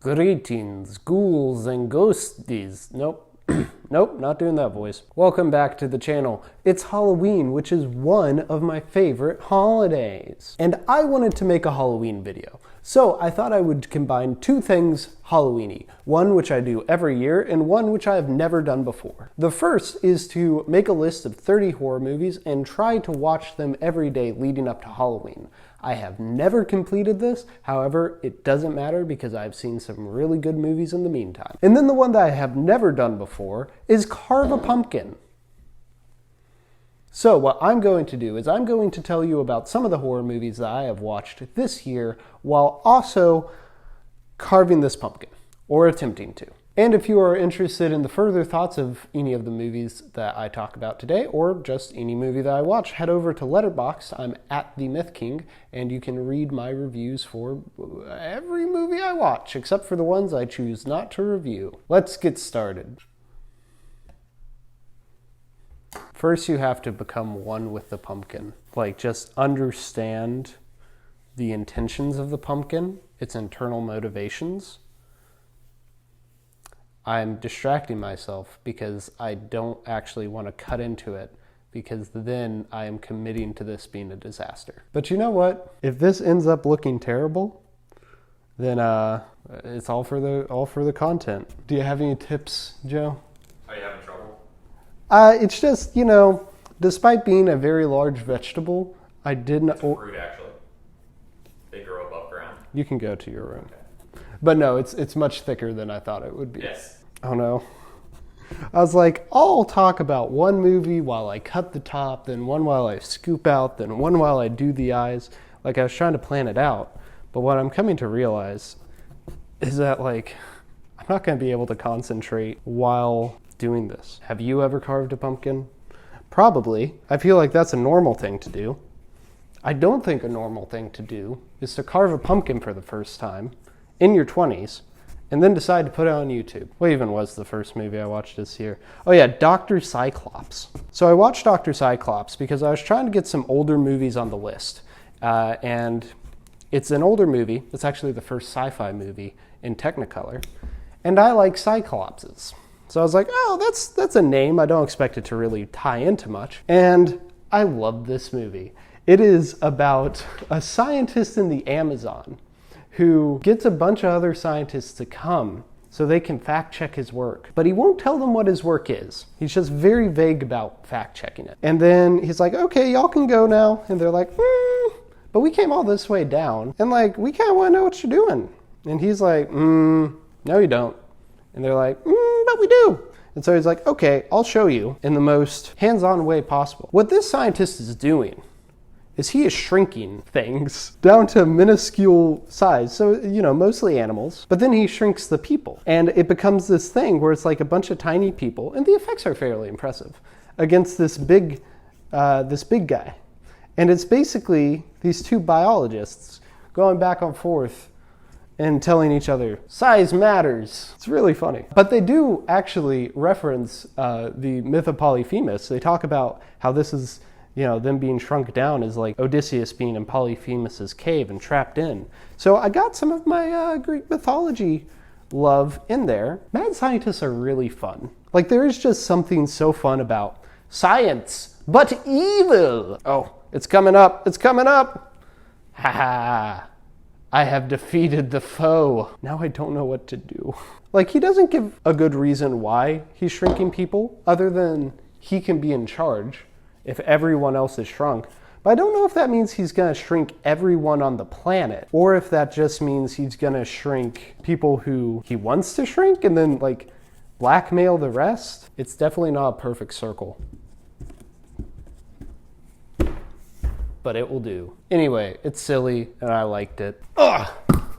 Greetings, ghouls and ghosties. Nope. Nope, not doing that voice. Welcome back to the channel. It's Halloween, which is one of my favorite holidays. And I wanted to make a Halloween video. So I thought I would combine two things Halloween-y. One which I do every year and one which I have never done before. The first is to make a list of 30 horror movies and try to watch them every day leading up to Halloween. I have never completed this, however, it doesn't matter because I've seen some really good movies in the meantime. And then the one that I have never done before is carve a pumpkin. So what I'm going to do is I'm going to tell you about some of the horror movies that I have watched this year while also carving this pumpkin, or attempting to. And if you are interested in the further thoughts of any of the movies that I talk about today, or just any movie that I watch, head over to Letterboxd. I'm at The Myth King, and you can read my reviews for every movie I watch, except for the ones I choose not to review. Let's get started. First, you have to become one with the pumpkin. Like, just understand the intentions of the pumpkin, its internal motivations. I'm distracting myself because I don't actually want to cut into it, because then I am committing to this being a disaster. But you know what? If this ends up looking terrible, then it's all for the content. Do you have any tips, Joe? Are you having trouble? It's just, you know, despite being a very large vegetable, I didn't... It's a fruit, actually. They grow above ground. You can go to your room. Okay. But no, it's much thicker than I thought it would be. Yes. Oh no. I was like, I'll talk about one movie while I cut the top, then one while I scoop out, then one while I do the eyes. Like, I was trying to plan it out. But what I'm coming to realize is that, like, I'm not going to be able to concentrate while doing this. Have you ever carved a pumpkin? Probably. I feel like that's a normal thing to do. I don't think a normal thing to do is to carve a pumpkin for the first time in your 20s and then decide to put it on YouTube. What even was the first movie I watched this year? Oh yeah, Dr. Cyclops. So I watched Dr. Cyclops because I was trying to get some older movies on the list. And it's an older movie. It's actually the first sci-fi movie in Technicolor. And I like Cyclopses. So I was like, oh, that's a name. I don't expect it to really tie into much. And I love this movie. It is about a scientist in the Amazon who gets a bunch of other scientists to come so they can fact check his work. But he won't tell them what his work is. He's just very vague about fact checking it. And then he's like, okay, y'all can go now. And they're like, but we came all this way down. And like, we kind of want to know what you're doing. And he's like, no, you don't. And they're like, but we do. And so he's like, okay, I'll show you in the most hands-on way possible. What this scientist is doing is he is shrinking things down to minuscule size. So, you know, mostly animals, but then he shrinks the people. And it becomes this thing where it's like a bunch of tiny people, and the effects are fairly impressive, against this big guy. And it's basically these two biologists going back and forth and telling each other, size matters. It's really funny. But they do actually reference the myth of Polyphemus. They talk about how this is, you know, them being shrunk down is like Odysseus being in Polyphemus's cave and trapped in. So I got some of my Greek mythology love in there. Mad scientists are really fun. Like, there is just something so fun about science, but evil. Oh, it's coming up. It's coming up. Ha ha. I have defeated the foe. Now I don't know what to do. Like, he doesn't give a good reason why he's shrinking people, other than he can be in charge if everyone else is shrunk. But I don't know if that means he's gonna shrink everyone on the planet, or if that just means he's gonna shrink people who he wants to shrink and then, like, blackmail the rest. It's definitely not a perfect circle, but it will do. Anyway, it's silly and I liked it. Ugh!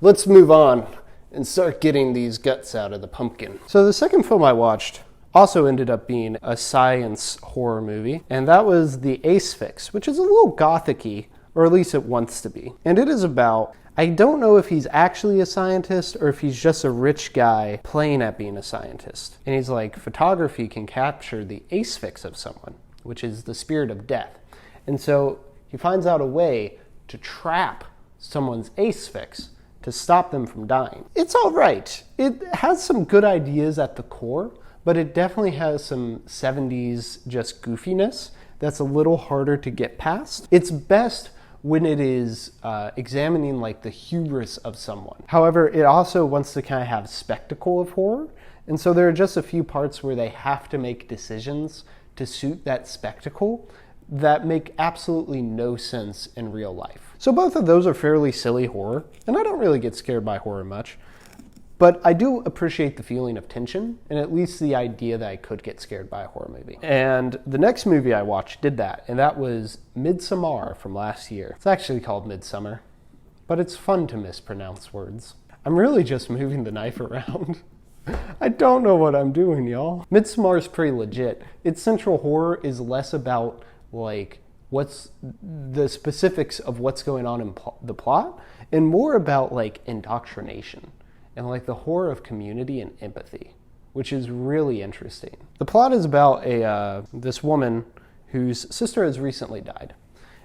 Let's move on and start getting these guts out of the pumpkin. So the second film I watched also ended up being a science horror movie, and that was The Asphyx, which is a little gothic-y, or at least it wants to be. And it is about, I don't know if he's actually a scientist or if he's just a rich guy playing at being a scientist. And he's like, photography can capture the asphyx of someone, which is the spirit of death. And so he finds out a way to trap someone's asphyx to stop them from dying. It's all right. It has some good ideas at the core, but it definitely has some 70s just goofiness that's a little harder to get past. It's best when it is examining like the hubris of someone. However, it also wants to kind of have spectacle of horror. And so there are just a few parts where they have to make decisions to suit that spectacle that make absolutely no sense in real life. So both of those are fairly silly horror, and I don't really get scared by horror much. But I do appreciate the feeling of tension, and at least the idea that I could get scared by a horror movie. And the next movie I watched did that, and that was Midsommar from last year. It's actually called Midsummer, but it's fun to mispronounce words. I'm really just moving the knife around. I don't know what I'm doing, y'all. Midsommar is pretty legit. Its central horror is less about, like, what's the specifics of what's going on in the plot, and more about, like, indoctrination. And like the horror of community and empathy, which is really interesting. The plot is about this woman whose sister has recently died.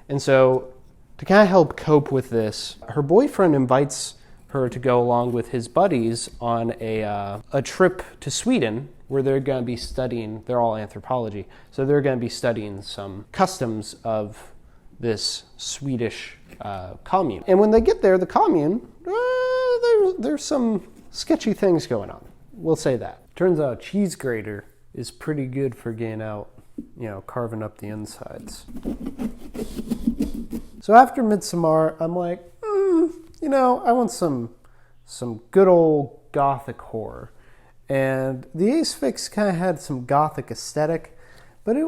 And so to kind of help cope with this, her boyfriend invites her to go along with his buddies on a trip to Sweden where they're going to be studying, they're all anthropology, so they're going to be studying some customs of this Swedish commune. And when they get there, the commune, there's some sketchy things going on. We'll say that. Turns out a cheese grater is pretty good for getting out, carving up the insides. So after Midsommar, I'm like, I want some good old gothic horror. And the Ace Fix kind of had some gothic aesthetic, but it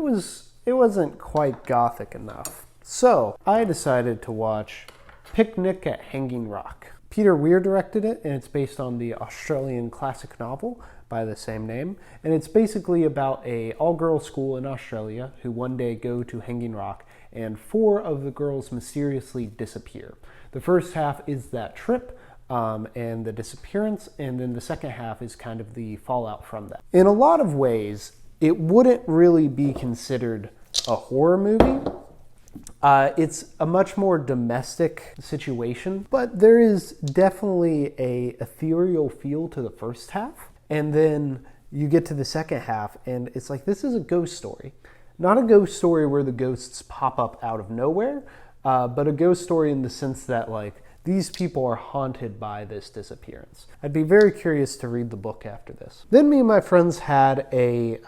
wasn't quite gothic enough. So I decided to watch Picnic at Hanging Rock. Peter Weir directed it, and it's based on the Australian classic novel by the same name. And it's basically about a all-girls school in Australia who one day go to Hanging Rock, and 4 of the girls mysteriously disappear. The first half is that trip and the disappearance, and then the second half is kind of the fallout from that. In a lot of ways, it wouldn't really be considered a horror movie. It's a much more domestic situation, but there is definitely a ethereal feel to the first half. And then you get to the second half, and it's like, this is a ghost story. Not a ghost story where the ghosts pop up out of nowhere, but a ghost story in the sense that, like, these people are haunted by this disappearance. I'd be very curious to read the book after this. Then me and my friends had a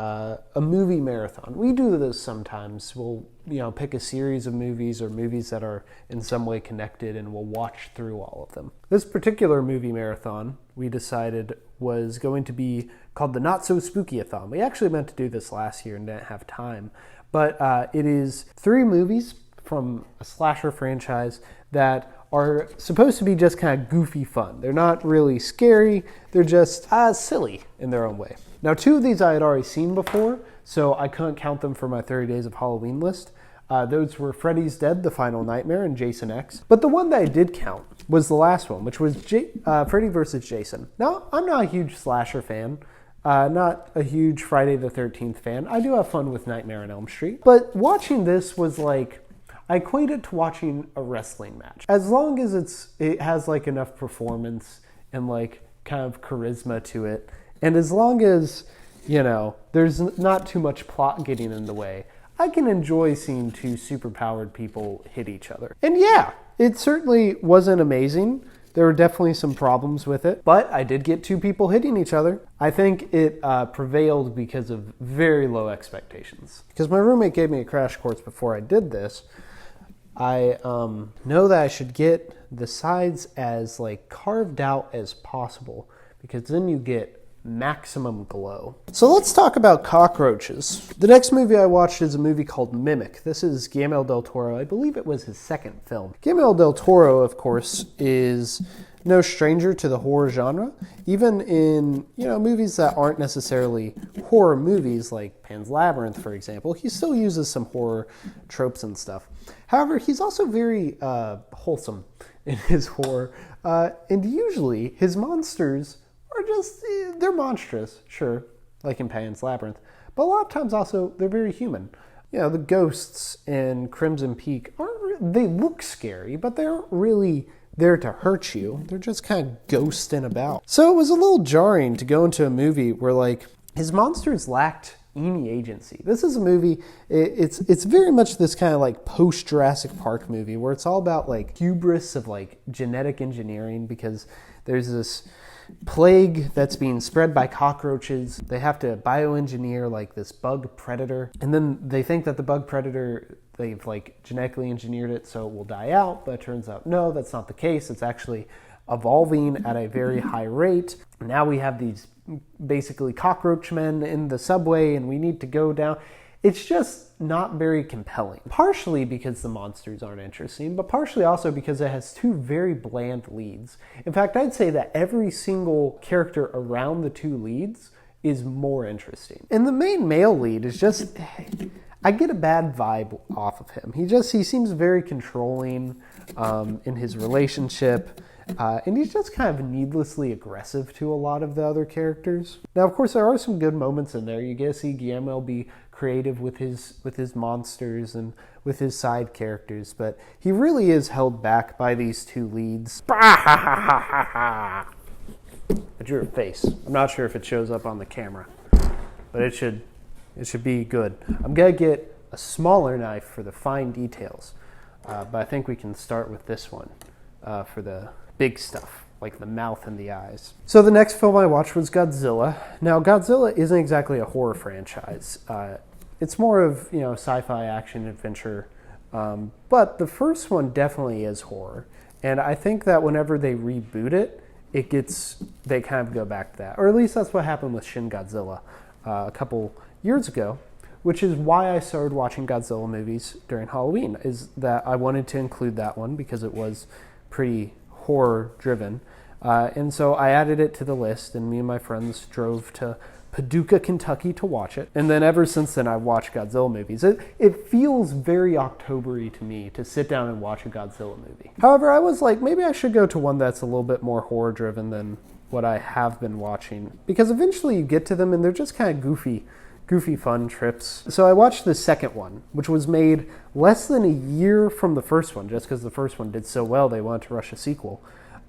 movie marathon. We do this sometimes. We'll pick a series of movies or movies that are in some way connected, and we'll watch through all of them. This particular movie marathon we decided was going to be called the Not So Spooky-A-Thon. We actually meant to do this last year and didn't have time. But it is 3 movies from a slasher franchise that are supposed to be just kind of goofy fun. They're not really scary, they're just silly in their own way. Now 2 of these I had already seen before, so I couldn't count them for my 30 Days of Halloween list. Those were Freddy's Dead, The Final Nightmare, and Jason X. But the one that I did count was the last one, which was Freddy vs. Jason. Now, I'm not a huge slasher fan, not a huge Friday the 13th fan. I do have fun with Nightmare on Elm Street. But watching this was like, I equate it to watching a wrestling match. As long as it has like enough performance and like kind of charisma to it, and as long as, there's not too much plot getting in the way, I can enjoy seeing 2 superpowered people hit each other. And yeah, it certainly wasn't amazing. There were definitely some problems with it, but I did get 2 people hitting each other. I think it prevailed because of very low expectations. Because my roommate gave me a crash course before I did this, I know that I should get the sides as like carved out as possible, because then you get maximum glow. So let's talk about cockroaches. The next movie I watched is a movie called Mimic. This is Guillermo del Toro. I believe it was his 2nd film. Guillermo del Toro, of course, is no stranger to the horror genre. Even in, movies that aren't necessarily horror movies, like Pan's Labyrinth, for example, he still uses some horror tropes and stuff. However, he's also very wholesome in his horror. And usually, his monsters are just, they're monstrous, sure, like in Pan's Labyrinth. But a lot of times also, they're very human. The ghosts in Crimson Peak they look scary, but they aren't really there to hurt you. They're just kind of ghosting about. So it was a little jarring to go into a movie where like his monsters lacked any agency. This is a movie, it's very much this kind of like post-Jurassic Park movie where it's all about like hubris of like genetic engineering, because there's this plague that's being spread by cockroaches. They have to bioengineer like this bug predator, and then they think that the bug predator, they've like genetically engineered it so it will die out, but it turns out no, that's not the case. It's actually evolving at a very high rate. Now we have these basically cockroach men in the subway and we need to go down. It's just not very compelling. Partially because the monsters aren't interesting, but partially also because it has two very bland leads. In fact, I'd say that every single character around the two leads is more interesting. And the main male lead is just, I get a bad vibe off of him. He seems very controlling in his relationship. And he's just kind of needlessly aggressive to a lot of the other characters. Now, of course, there are some good moments in there. You get to see Guillermo be creative with his monsters and with his side characters, but he really is held back by these two leads. I drew a face. I'm not sure if it shows up on the camera, but it should be good. I'm gonna get a smaller knife for the fine details, but I think we can start with this one for the big stuff, like the mouth and the eyes. So the next film I watched was Godzilla. Now, Godzilla isn't exactly a horror franchise. It's more of, sci-fi action adventure. But the first one definitely is horror. And I think that whenever they reboot it, they kind of go back to that. Or at least that's what happened with Shin Godzilla a couple years ago, which is why I started watching Godzilla movies during Halloween, is that I wanted to include that one because it was pretty horror driven, and so I added it to the list, and me and my friends drove to Paducah, Kentucky to watch it. And then ever since then I've watched Godzilla movies. It feels very October-y to me to sit down and watch a Godzilla movie. However, I was like, maybe I should go to one that's a little bit more horror driven than what I have been watching, because eventually you get to them and they're just kind of goofy fun trips. So I watched the second one, which was made less than a year from the first one, just because the first one did so well they wanted to rush a sequel.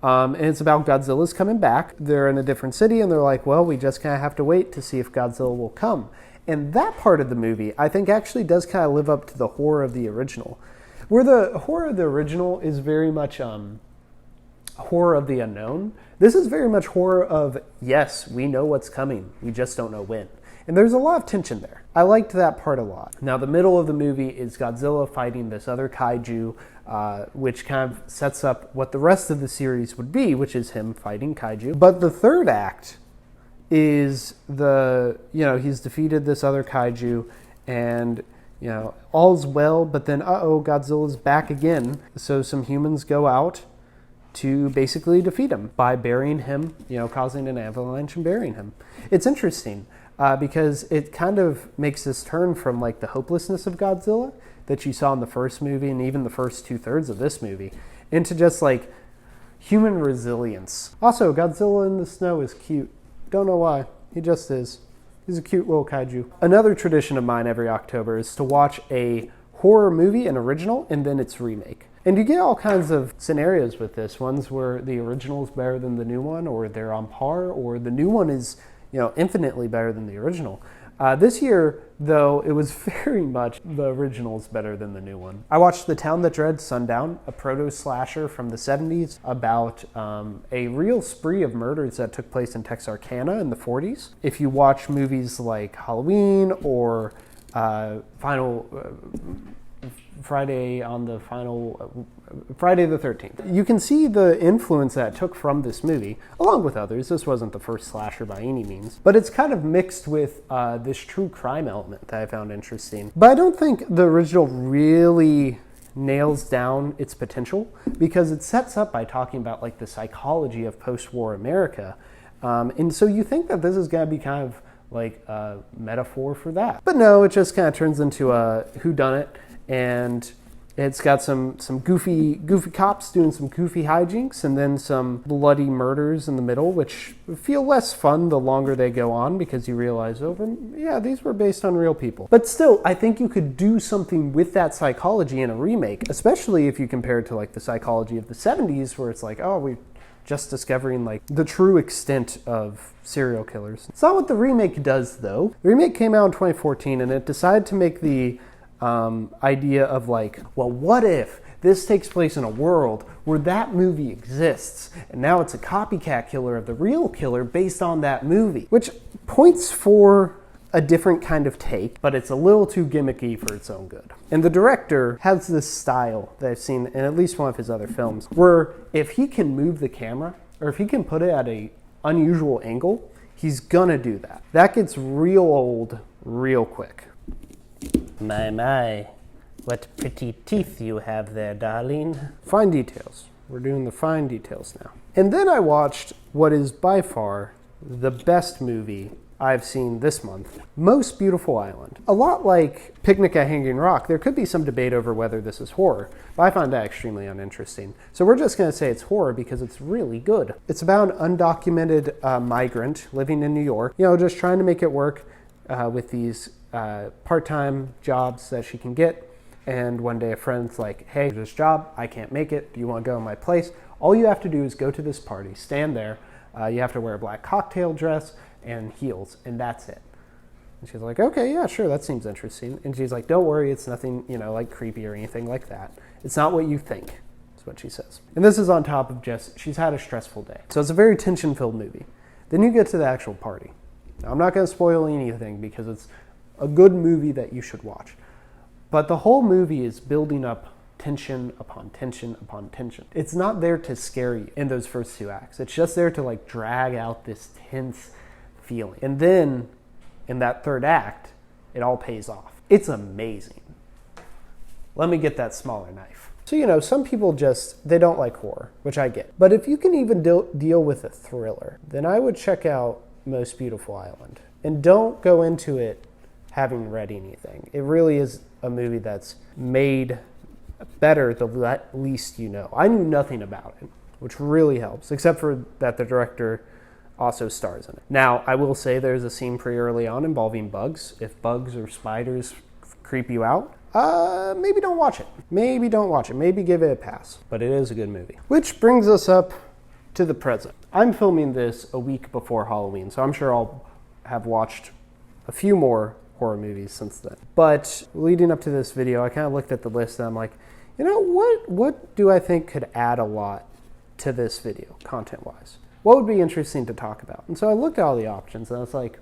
And it's about Godzilla's coming back. They're in a different city and they're like, well, we just kind of have to wait to see if Godzilla will come. And that part of the movie, I think, actually does kind of live up to the horror of the original. Where the horror of the original is very much horror of the unknown, this is very much horror of, yes, we know what's coming, we just don't know when. And there's a lot of tension there. I liked that part a lot. Now, the middle of the movie is Godzilla fighting this other kaiju, which kind of sets up what the rest of the series would be, which is him fighting kaiju. But the third act is he's defeated this other kaiju, and, all's well, but then, Godzilla's back again. So some humans go out to basically defeat him by burying him, causing an avalanche and burying him. It's interesting. Because it kind of makes this turn from like the hopelessness of Godzilla that you saw in the first movie and even the first 2/3 of this movie into just like human resilience. Also, Godzilla in the snow is cute. Don't know why. He just is. He's a cute little kaiju. Another tradition of mine every October is to watch a horror movie, an original, and then its remake. And you get all kinds of scenarios with this. Ones where the original is better than the new one, or they're on par, or the new one is infinitely better than the original. This year, though, it was very much the original is better than the new one. I watched The Town That Dreads Sundown, a proto-slasher from the 70s about a real spree of murders that took place in Texarkana in the 40s. If you watch movies like Halloween or Friday the 13th. You can see the influence that it took from this movie, along with others. This wasn't the first slasher by any means, but it's kind of mixed with this true crime element that I found interesting. But I don't think the original really nails down its potential, because it sets up by talking about like the psychology of post-war America. And so you think that this is going to be kind of like a metaphor for that. But no, it just kind of turns into a whodunit. And It's got some goofy cops doing some goofy hijinks, and then some bloody murders in the middle, which feel less fun the longer they go on, because you realize, yeah, these were based on real people. But still, I think you could do something with that psychology in a remake, especially if you compare it to like the psychology of the 70s, where it's like, oh, we're just discovering like the true extent of serial killers. It's not what the remake does, though. The remake came out in 2014, and it decided to make the idea of like, well, what if this takes place in a world where that movie exists, and now it's a copycat killer of the real killer based on that movie, which points for a different kind of take, but it's a little too gimmicky for its own good. And the director has this style that I've seen in at least one of his other films, where if he can move the camera, or if he can put it at a unusual angle, he's gonna do that. That gets real old real quick. My, what pretty teeth you have there, darling. Fine details. We're doing the fine details now. And then I watched what is by far the best movie I've seen this month, Most Beautiful Island. A lot like Picnic at Hanging Rock, there could be some debate over whether this is horror, but I find that extremely uninteresting. So we're just going to say it's horror because it's really good. It's about an undocumented migrant living in New York, just trying to make it work with these part-time jobs that she can get. And one day a friend's like, hey, this job, I can't make it. Do you want to go in my place? All you have to do is go to this party, stand there. You have to wear a black cocktail dress and heels, and that's it. And she's like, okay, yeah, sure, that seems interesting. And she's like, don't worry, it's nothing, like creepy or anything like that. It's not what you think, is what she says. And this is on top of just, she's had a stressful day. So it's a very tension-filled movie. Then you get to the actual party. Now, I'm not going to spoil anything because it's a good movie that you should watch. But the whole movie is building up tension upon tension upon tension. It's not there to scare you in those first two acts. It's just there to like drag out this tense feeling. And then in that third act, it all pays off. It's amazing. Let me get that smaller knife. So, some people they don't like horror, which I get. But if you can even deal with a thriller, then I would check out Most Beautiful Island. And don't go into it having read anything. It really is a movie that's made better the least you know. I knew nothing about it, which really helps, except for that the director also stars in it. Now, I will say there's a scene pretty early on involving bugs. If bugs or spiders creep you out, maybe don't watch it. Maybe don't watch it. Maybe give it a pass. But it is a good movie. Which brings us up to the present. I'm filming this a week before Halloween, so I'm sure I'll have watched a few more horror movies since then. But leading up to this video, I kind of looked at the list and I'm like, what do I think could add a lot to this video, content-wise? What would be interesting to talk about? And so I looked at all the options and I was like,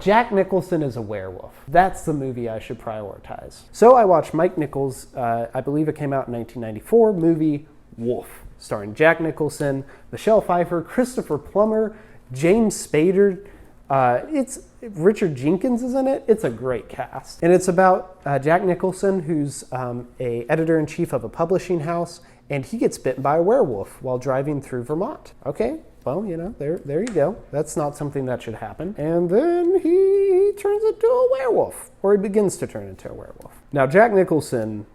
Jack Nicholson is a werewolf. That's the movie I should prioritize. So I watched Mike Nichols', I believe it came out in 1994, movie Wolf, starring Jack Nicholson, Michelle Pfeiffer, Christopher Plummer, James Spader. It's Richard Jenkins is in it. It's a great cast. And it's about Jack Nicholson, who's a editor-in-chief of a publishing house, and he gets bitten by a werewolf while driving through Vermont. Okay, well, there you go. That's not something that should happen. And then he turns into a werewolf, or he begins to turn into a werewolf. Now, Jack Nicholson,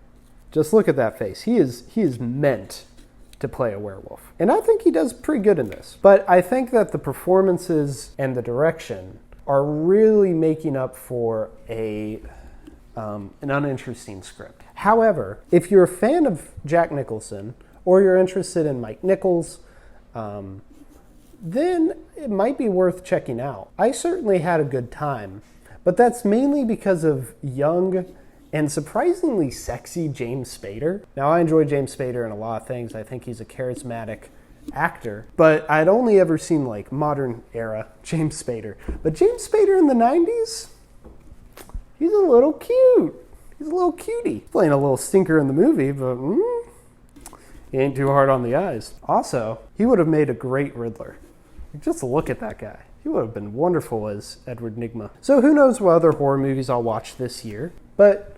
just look at that face. He is meant to play a werewolf. And I think he does pretty good in this. But I think that the performances and the direction are really making up for an uninteresting script. However, if you're a fan of Jack Nicholson, or you're interested in Mike Nichols, then it might be worth checking out. I certainly had a good time, but that's mainly because of young and surprisingly sexy James Spader. Now, I enjoy James Spader in a lot of things. I think he's a charismatic actor, but I'd only ever seen like modern era James Spader. But James Spader in the 90s, he's a little cute. He's a little cutie. Playing a little stinker in the movie, but he ain't too hard on the eyes. Also, he would have made a great Riddler. Just look at that guy. He would have been wonderful as Edward Nygma. So who knows what other horror movies I'll watch this year. But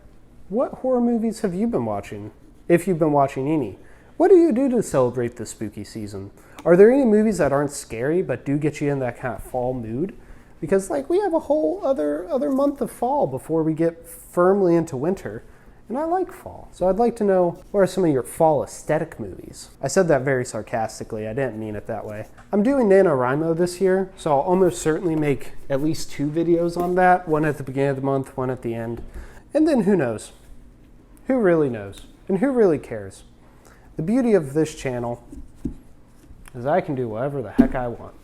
what horror movies have you been watching, if you've been watching any? What do you do to celebrate the spooky season? Are there any movies that aren't scary but do get you in that kind of fall mood? Because we have a whole other month of fall before we get firmly into winter. And I like fall. So I'd like to know, what are some of your fall aesthetic movies? I said that very sarcastically. I didn't mean it that way. I'm doing NaNoWriMo this year, so I'll almost certainly make at least 2 videos on that. One at the beginning of the month, one at the end. And then who knows? Who really knows? And who really cares? The beauty of this channel is I can do whatever the heck I want.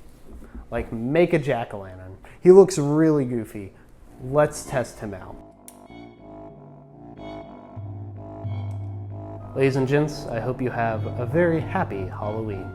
Like make a jack-o'-lantern. He looks really goofy. Let's test him out. Ladies and gents, I hope you have a very happy Halloween.